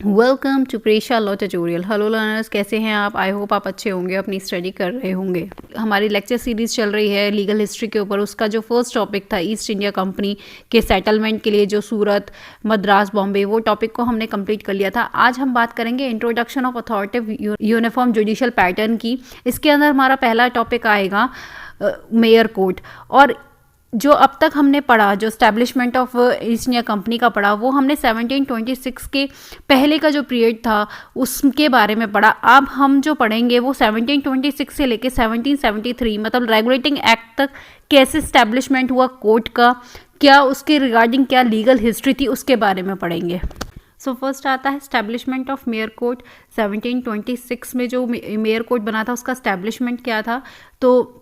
Welcome to Presha law tutorial. Hello learners, कैसे हैं आप? आई होप आप अच्छे होंगे, अपनी स्टडी कर रहे होंगे। हमारी लेक्चर सीरीज चल रही है लीगल हिस्ट्री के ऊपर। उसका जो फर्स्ट टॉपिक था ईस्ट इंडिया कंपनी के सेटलमेंट के लिए जो सूरत, मद्रास, बॉम्बे, वो टॉपिक को हमने कंप्लीट कर लिया था। आज हम बात करेंगे introduction of authoritative uniform judicial pattern की। इसके अंदर हमारा पहला टॉपिक आएगा मेयर कोर्ट। और जो अब तक हमने पढ़ा, जो establishment of east India company का पढ़ा, वो हमने 1726 के पहले का जो पीरियड था उसके बारे में पढ़ा। अब हम जो पढ़ेंगे वो 1726 से लेके 1773 मतलब रेगुलेटिंग एक्ट तक कैसे स्टैब्लिशमेंट हुआ कोर्ट का, क्या उसके रिगार्डिंग क्या लीगल हिस्ट्री थी, उसके बारे में पढ़ेंगे। सो फर्स्ट आता है स्टैब्लिशमेंट ऑफ मेयर कोर्ट। 1726 में जो मेयर कोर्ट बना था उसका स्टैब्लिशमेंट क्या था। तो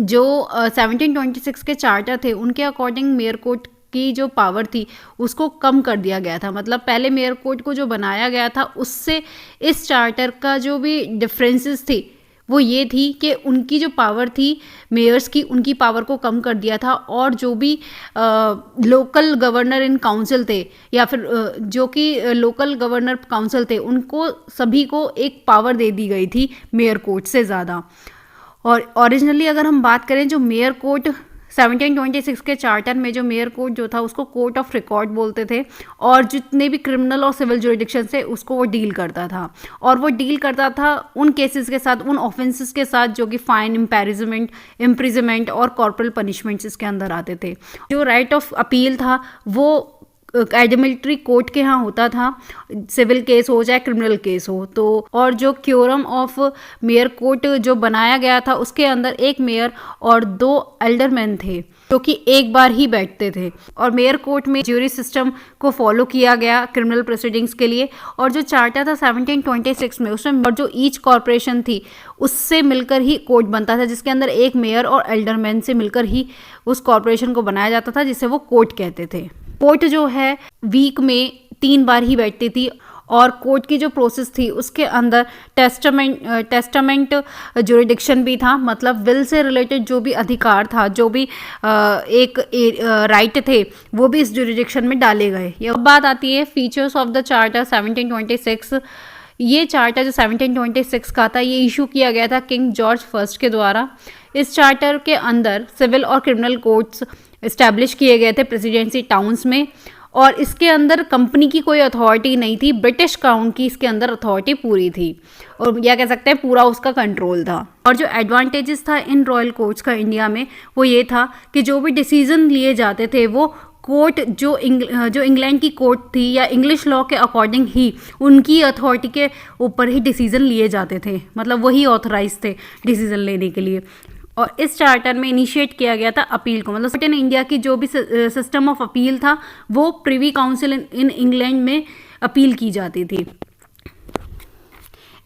जो 1726 के चार्टर थे उनके अकॉर्डिंग मेयर कोर्ट की जो पावर थी उसको कम कर दिया गया था। मतलब पहले मेयर कोर्ट को जो बनाया गया था उससे इस चार्टर का जो भी डिफरेंसेस थी वो ये थी कि उनकी जो पावर थी मेयर्स की, उनकी पावर को कम कर दिया था। और जो भी लोकल गवर्नर इन काउंसिल थे या फिर जो कि लोकल गवर्नर काउंसिल थे उनको सभी को एक पावर दे दी गई थी मेयर कोर्ट से ज़्यादा। और ओरिजिनली अगर हम बात करें जो मेयर कोर्ट 1726 के चार्टर में जो मेयर कोर्ट जो था उसको कोर्ट ऑफ रिकॉर्ड बोलते थे। और जितने भी क्रिमिनल और सिविल जुरिडिक्शन से उसको वो डील करता था। और वो डील करता था उन केसेस के साथ, उन ऑफेंसेस के साथ जो कि फाइन, इम्प्रिजमेंट और कॉर्पोरल पनिशमेंट्स इसके अंदर आते थे। जो राइट ऑफ अपील था वो एडमिलिट्री कोर्ट के यहाँ होता था, सिविल केस हो चाहे क्रिमिनल केस हो। तो और जो क्योरम ऑफ मेयर कोर्ट जो बनाया गया था उसके अंदर एक मेयर और 2 एल्डरमैन थे जो कि एक बार ही बैठते थे। और मेयर कोर्ट में ज्यूरी सिस्टम को फॉलो किया गया क्रिमिनल प्रोसीडिंग्स के लिए। और जो चार्टर था 1726 में उसमें और जो ईच कॉरपोरेशन थी उससे मिलकर ही कोर्ट बनता था, जिसके अंदर एक मेयर और एल्डरमैन से मिलकर ही उस कॉरपोरेशन को बनाया जाता था, जिसे वो कोर्ट कहते थे। कोर्ट जो है वीक में 3 बार ही बैठती थी। और कोर्ट की जो प्रोसेस थी उसके अंदर टेस्टामेंट जुरिडिक्शन भी था। मतलब विल से रिलेटेड जो भी अधिकार था, जो भी एक राइट थे, वो भी इस जुरिडिक्शन में डाले गए। अब बात आती है फीचर्स ऑफ द चार्टर 1726। ये चार्टर जो 1726 का था ये इशू किया गया था किंग जॉर्ज फर्स्ट के द्वारा। इस चार्टर के अंदर सिविल और क्रिमिनल कोर्ट्स इस्टेब्लिश किए गए थे प्रेसिडेंसी टाउन्स में। और इसके अंदर कंपनी की कोई अथॉरिटी नहीं थी, ब्रिटिश क्राउन की इसके अंदर अथॉरिटी पूरी थी, और या कह सकते हैं पूरा उसका कंट्रोल था। और जो एडवांटेजेस था इन रॉयल कोर्ट्स का इंडिया में वो ये था कि जो भी डिसीजन लिए जाते थे वो कोर्ट जो इंग्लैंड की कोर्ट थी या इंग्लिश लॉ के अकॉर्डिंग ही उनकी अथॉरिटी के ऊपर ही डिसीजन लिए जाते थे। मतलब वही ऑथराइज थे डिसीजन लेने के लिए। और इस चार्टर में इनिशिएट किया गया था अपील को। मतलब इन इंडिया की जो भी सिस्टम ऑफ अपील था वो प्रिवी काउंसिल इन इंग्लैंड में अपील की जाती थी।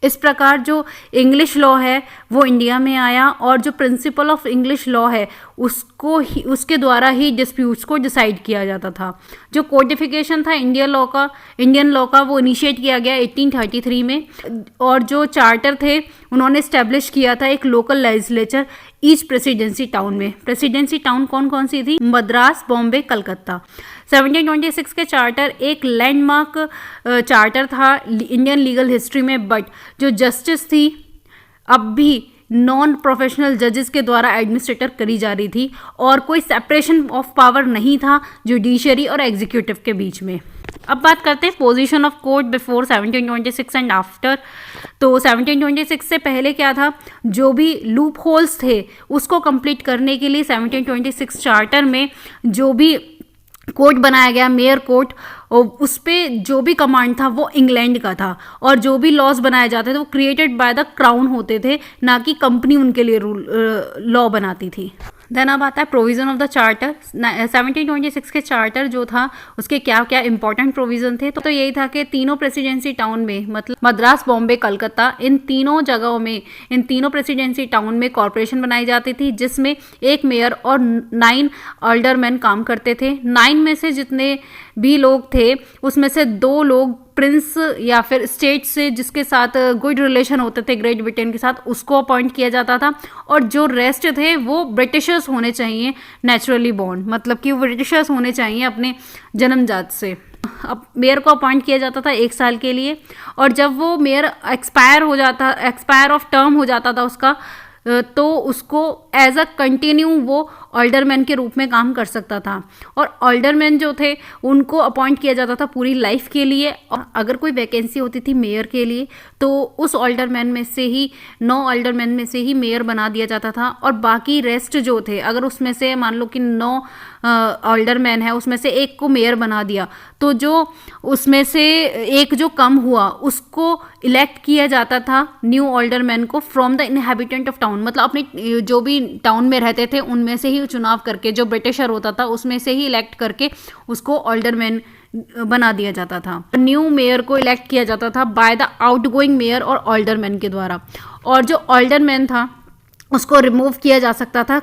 इस प्रकार जो इंग्लिश लॉ है वो इंडिया में आया। और जो प्रिंसिपल ऑफ इंग्लिश लॉ है उसके द्वारा ही डिस्प्यूट्स को डिसाइड किया जाता था। जो कोडिफिकेशन था इंडियन लॉ का वो इनिशिएट किया गया 1833 में। और जो चार्टर थे उन्होंने इस्टेब्लिश किया था एक local legislature each presidency town में। प्रेसिडेंसी टाउन कौन कौन सी थी? मद्रास, बॉम्बे, कलकत्ता। 1726 के चार्टर एक लैंडमार्क चार्टर था इंडियन लीगल हिस्ट्री में। बट जो जस्टिस थी अब भी नॉन प्रोफेशनल जजेस के द्वारा एडमिनिस्ट्रेटर करी जा रही थी। और कोई सेपरेशन ऑफ पावर नहीं था जुडिशरी और एग्जीक्यूटिव के बीच में। अब बात करते हैं position of court before 1726 and after. तो 1726 से पहले क्या था? जो भी लूप होल्स थे उसको कंप्लीट करने के लिए 1726 चार्टर में जो भी कोर्ट बनाया गया मेयर कोर्ट, उस पर जो भी कमांड था वो इंग्लैंड का था। और जो भी लॉज बनाए जाते थे वो क्रिएटेड बाय द क्राउन होते थे, ना कि कंपनी उनके लिए लॉ बनाती थी। देन अब आता है प्रोविज़न ऑफ द चार्टर। 1726 के चार्टर जो था उसके क्या क्या इंपॉर्टेंट प्रोविज़न थे। तो यही था कि तीनों प्रेसिडेंसी टाउन में, मतलब मद्रास, बॉम्बे, कलकत्ता, इन तीनों जगहों में, इन तीनों प्रेसिडेंसी टाउन में कॉरपोरेशन बनाई जाती थी जिसमें एक मेयर और 9 अल्डरमैन काम करते थे। 9 में से जितने भी लोग थे उसमें से 2 लोग प्रिंस या फिर स्टेट से जिसके साथ गुड रिलेशन होते थे ग्रेट ब्रिटेन के साथ, उसको अपॉइंट किया जाता था। और जो रेस्ट थे वो ब्रिटिशर्स होने चाहिए, नेचुरली बॉर्न, मतलब कि वो ब्रिटिशर्स होने चाहिए अपने जन्मजात से। अब मेयर को अपॉइंट किया जाता था 1 साल के लिए, और जब वो मेयर एक्सपायर ऑफ टर्म हो जाता था उसका, तो उसको एज अ कंटिन्यू वो ऑल्डरमैन के रूप में काम कर सकता था। और ऑल्डरमैन जो थे उनको अपॉइंट किया जाता था पूरी लाइफ के लिए, और अगर कोई वैकेंसी होती थी मेयर के लिए तो उस ऑल्डरमैन में से ही 9 ऑल्डरमैन में से ही मेयर बना दिया जाता था। और बाकी रेस्ट जो थे, अगर उसमें से मान लो कि 9 ऑल्डरमैन है, उसमें से एक को मेयर बना दिया, तो जो उसमें से एक जो कम हुआ उसको इलेक्ट किया जाता था न्यू ऑल्डरमैन को from the inhabitant of town, मतलब अपने जो भी टाउन में रहते थे उनमें से ही चुनाव करके, जो ब्रिटिशर होता था उसमें से ही इलेक्ट करके उसको ऑल्डरमैन बना दिया जाता था। न्यू मेयर को इलेक्ट किया जाता था बाय द आउटगोइंग मेयर और ऑल्डरमैन के द्वारा। और जो ऑल्डरमैन था उसको रिमूव किया जा सकता था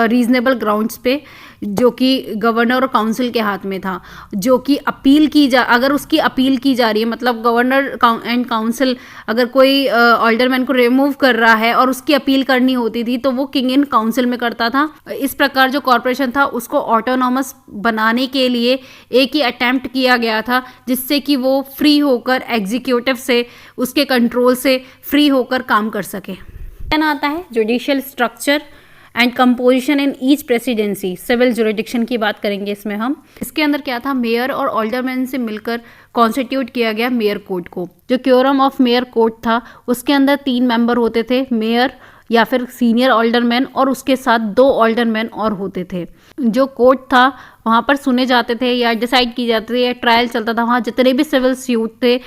रीजनेबल ग्राउंड्स पे, जो कि गवर्नर और काउंसिल के हाथ में था, जो कि अगर उसकी अपील की जा रही है, मतलब गवर्नर एंड काउंसिल अगर कोई ऑल्डरमैन को रिमूव कर रहा है और उसकी अपील करनी होती थी तो वो किंग इन काउंसिल में करता था। इस प्रकार जो कॉरपोरेशन था उसको ऑटोनॉमस बनाने के लिए एक ही अटेम्प्ट किया गया था, जिससे कि वो फ्री होकर एग्जीक्यूटिव से, उसके कंट्रोल से फ्री होकर काम कर सके। आता है judicial structure and composition in each presidency, civil jurisdiction की बात करेंगे इसमें हम। इसके अंदर क्या था, मेयर और ऑल्डरमैन से मिलकर कॉन्स्टिट्यूट किया गया मेयर कोर्ट को। जो क्योरम ऑफ मेयर कोर्ट था उसके अंदर 3 मेंबर होते थे, मेयर या फिर सीनियर ऑल्डरमैन, और उसके साथ 2 ऑल्डरमैन और होते थे। जो कोर्ट था वहाँ पर सुने जाते थे या डिसाइड की जाती थी या ट्रायल चलता था, वहाँ जितने भी सिविल स्यूट थे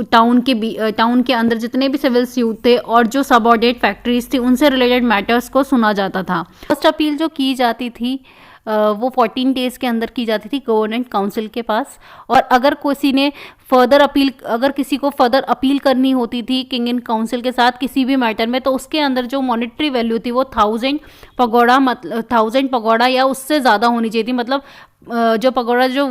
टाउन के अंदर जितने भी सिविल स्यूट थे और जो सबऑर्डिनेट फैक्ट्रीज थी उनसे रिलेटेड मैटर्स को सुना जाता था। फर्स्ट अपील जो की जाती थी वो 14 डेज के अंदर की जाती थी गवर्नमेंट काउंसिल के पास। और अगर किसी को फर्दर अपील करनी होती थी किंग इन काउंसिल के साथ किसी भी मैटर में, तो उसके अंदर जो मॉनेटरी वैल्यू थी वो 1000 पगोड़ा या उससे ज़्यादा होनी चाहिए थी। मतलब जो पगोड़ा जो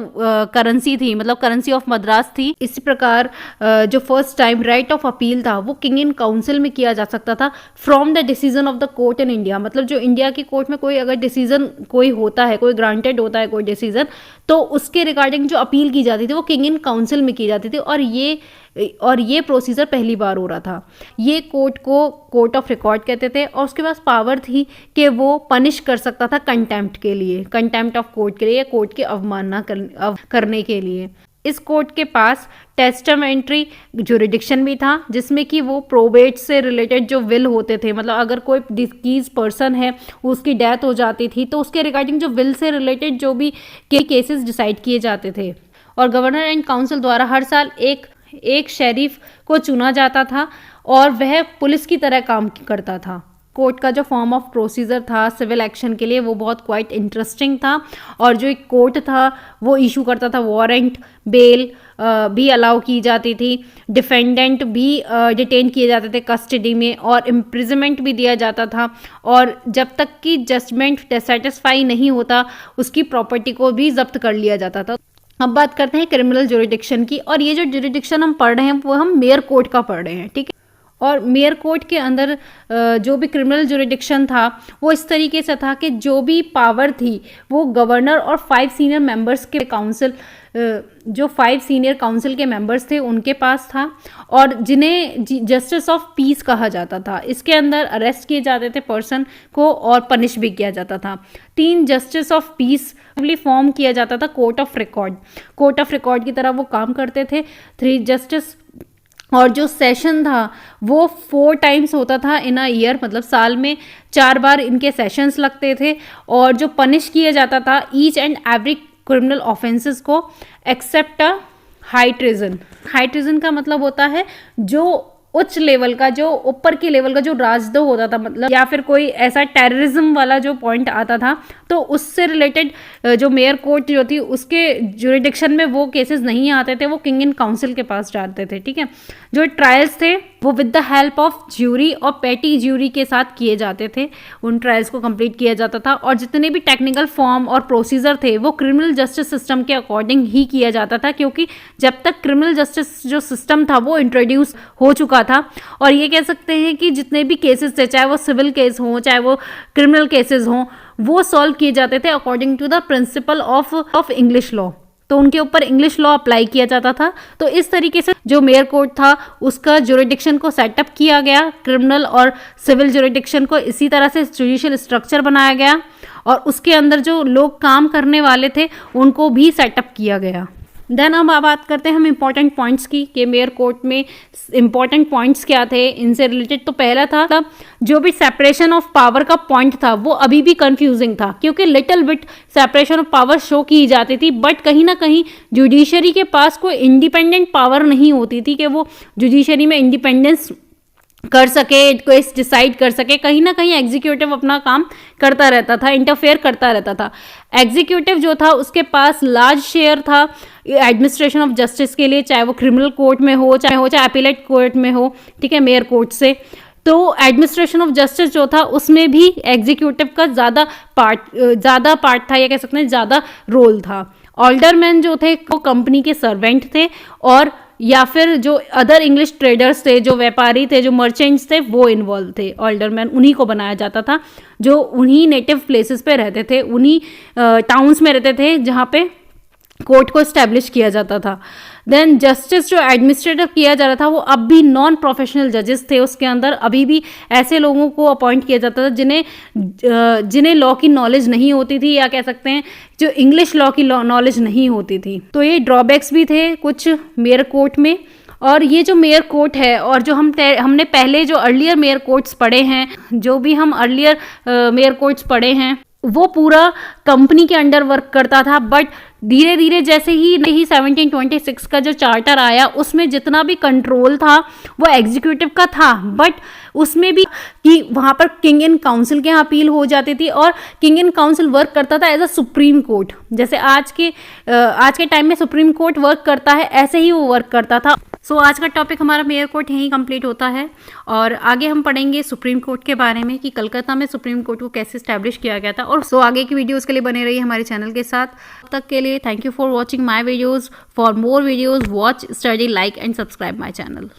करेंसी थी, मतलब करेंसी ऑफ मद्रास थी। इसी प्रकार जो first time right of appeal था वो किंग इन काउंसिल में किया जा सकता था from the decision of the court in India. मतलब जो इंडिया की कोर्ट में कोई अगर डिसीजन कोई होता है, कोई ग्रांटेड होता है कोई डिसीजन, तो उसके रिगार्डिंग जो अपील की जाती थी वो किंग इन काउंसिल में की जाती थी। और ये प्रोसीजर पहली बार हो रहा था। ये कोर्ट को कोर्ट ऑफ रिकॉर्ड कहते थे, और उसके पास पावर थी कि वो पनिश कर सकता था कंटेम्प्ट ऑफ कोर्ट के लिए, कोर्ट की अवमानना करने के लिए। इस कोर्ट के पास टेस्टामेंट्री जुरिडिक्शन भी था, जिसमें कि वो प्रोबेट से रिलेटेड जो विल होते थे, मतलब अगर कोई डिसीज पर्सन है उसकी डेथ हो जाती थी तो उसके रिगार्डिंग जो विल से रिलेटेड जो भी केसेस डिसाइड किए जाते थे। और गवर्नर एंड काउंसिल द्वारा हर साल एक शेरिफ को चुना जाता था और वह पुलिस की तरह काम करता था। कोर्ट का जो फॉर्म ऑफ प्रोसीजर था सिविल एक्शन के लिए वो बहुत क्वाइट इंटरेस्टिंग था। और जो एक कोर्ट था वो इशू करता था वारंट, बेल भी अलाउ की जाती थी, डिफेंडेंट भी डिटेन किए जाते थे कस्टडी में, और इम्प्रिजनमेंट भी दिया जाता था। और जब तक कि जजमेंट सेटिस्फाई नहीं होता उसकी प्रॉपर्टी को भी जब्त कर लिया जाता था। अब बात करते हैं क्रिमिनल जुरिडिक्शन की, और ये जो जुरिडिक्शन हम पढ़ रहे हैं वो हम मेयर कोर्ट का पढ़ रहे हैं, ठीक है। और मेयर कोर्ट के अंदर जो भी क्रिमिनल जुरिडिक्शन था वो इस तरीके से था कि जो भी पावर थी वो गवर्नर और 5 सीनियर मेंबर्स के काउंसिल, जो 5 सीनियर काउंसिल के मेंबर्स थे उनके पास था, और जिन्हें जस्टिस ऑफ पीस कहा जाता था। इसके अंदर अरेस्ट किए जाते थे पर्सन को और पनिश भी किया जाता था। 3 जस्टिस ऑफ पीस फॉर्म किया जाता था कोर्ट ऑफ रिकॉर्ड की तरह वो काम करते थे। 3 जस्टिस, और जो सेशन था वो 4 टाइम्स होता था इन अ ईयर, मतलब साल में 4 बार इनके सेशंस लगते थे। और जो पनिश किया जाता था each and every criminal offences को एक्सेप्ट अ हाई ट्रेजन का मतलब होता है जो उच्च लेवल का, जो ऊपर के लेवल का जो राजद्रोह होता था, मतलब या फिर कोई ऐसा टेररिज्म वाला जो पॉइंट आता था, तो उससे रिलेटेड जो मेयर कोर्ट जो थी उसके जुरिडिक्शन में वो केसेस नहीं आते थे, वो किंग इन काउंसिल के पास जाते थे, ठीक है। जो ट्रायल्स थे वो with the help of jury और पेटी ज्यूरी के साथ किए जाते थे। उन ट्रायल्स को कंप्लीट किया जाता था, और जितने भी टेक्निकल फॉर्म और प्रोसीजर थे वो क्रिमिनल जस्टिस सिस्टम के अकॉर्डिंग ही किया जाता था, क्योंकि जब तक क्रिमिनल जस्टिस जो सिस्टम था वो इंट्रोड्यूस हो चुका था। और ये कह सकते हैं कि जितने भी केसेस थे, चाहे वो सिविल केस हों चाहे वो क्रिमिनल केसेस हों, वो सॉल्व किए जाते थे according to the principle of English law. तो उनके ऊपर इंग्लिश लॉ अप्लाई किया जाता था। तो इस तरीके से जो मेयर कोर्ट था उसका जुरिडिक्शन को सेटअप किया गया, क्रिमिनल और सिविल जुरिडिक्शन को इसी तरह से जुडिशियल स्ट्रक्चर बनाया गया और उसके अंदर जो लोग काम करने वाले थे उनको भी सेटअप किया गया। देन अब बात करते हैं हम इंपॉर्टेंट पॉइंट्स की कि मेयर कोर्ट में इंपॉर्टेंट पॉइंट्स क्या थे इनसे रिलेटेड। तो पहला था तब जो भी सेपरेशन ऑफ पावर का पॉइंट था वो अभी भी कंफ्यूजिंग था, क्योंकि little bit separation of power show की जाती थी, बट कहीं ना कहीं जुडिशरी के पास कोई इंडिपेंडेंट पावर नहीं होती थी कि वो जुडिशरी में इंडिपेंडेंस कर सके, केस डिसाइड कर सके। कहीं ना कहीं एग्जीक्यूटिव अपना काम करता रहता था, इंटरफेयर करता रहता था। एग्जीक्यूटिव जो था उसके पास लार्ज शेयर था एडमिनिस्ट्रेशन ऑफ जस्टिस के लिए, चाहे वो क्रिमिनल कोर्ट में हो चाहे अपीलेट कोर्ट में हो, ठीक है, मेयर कोर्ट से। तो एडमिनिस्ट्रेशन ऑफ जस्टिस जो था उसमें भी एग्जीक्यूटिव का ज़्यादा पार्ट था, या कह सकते हैं ज़्यादा रोल था। ऑल्डरमैन जो थे वो कंपनी के सर्वेंट थे, और या फिर जो अदर इंग्लिश ट्रेडर्स थे, जो व्यापारी थे, जो मर्चेंट्स थे, वो इन्वॉल्व थे। ऑल्डरमैन उन्हीं को बनाया जाता था जो उन्हीं नेटिव प्लेसेस पे रहते थे, उन्हीं टाउन्स में रहते थे जहाँ पे कोर्ट को इस्टेब्लिश किया जाता था। देन जस्टिस जो एडमिनिस्ट्रेटिव किया जा रहा था वो अब भी नॉन प्रोफेशनल जजेस थे उसके अंदर, अभी भी ऐसे लोगों को अपॉइंट किया जाता था जिन्हें लॉ की नॉलेज नहीं होती थी, या कह सकते हैं जो इंग्लिश लॉ की नॉलेज नहीं होती थी। तो ये ड्रॉबैक्स भी थे कुछ मेयर कोर्ट में। और ये जो मेयर कोर्ट है और जो हमने पहले जो अर्लियर मेयर कोर्ट्स पढ़े हैं, जो भी हम अर्लियर मेयर कोर्ट्स पढ़े हैं, वो पूरा कंपनी के अंडर वर्क करता था। बट धीरे धीरे जैसे ही 1726 का जो चार्टर आया उसमें जितना भी कंट्रोल था वो एग्जीक्यूटिव का था, बट उसमें भी कि वहाँ पर किंग इन काउंसिल के यहाँ अपील हो जाती थी और किंग इन काउंसिल वर्क करता था एज अ सुप्रीम कोर्ट। जैसे आज के टाइम में सुप्रीम कोर्ट वर्क करता है, ऐसे ही वो वर्क करता था। सो आज का टॉपिक हमारा मेयर कोर्ट यहीं कंप्लीट होता है, और आगे हम पढ़ेंगे सुप्रीम कोर्ट के बारे में कि कलकत्ता में सुप्रीम कोर्ट को कैसे स्टैब्लिश किया गया था। और आगे की वीडियोस के लिए बने रहिए हमारे चैनल के साथ। तब तक के लिए thank you for watching my videos. For more videos watch, study, like and subscribe my channel.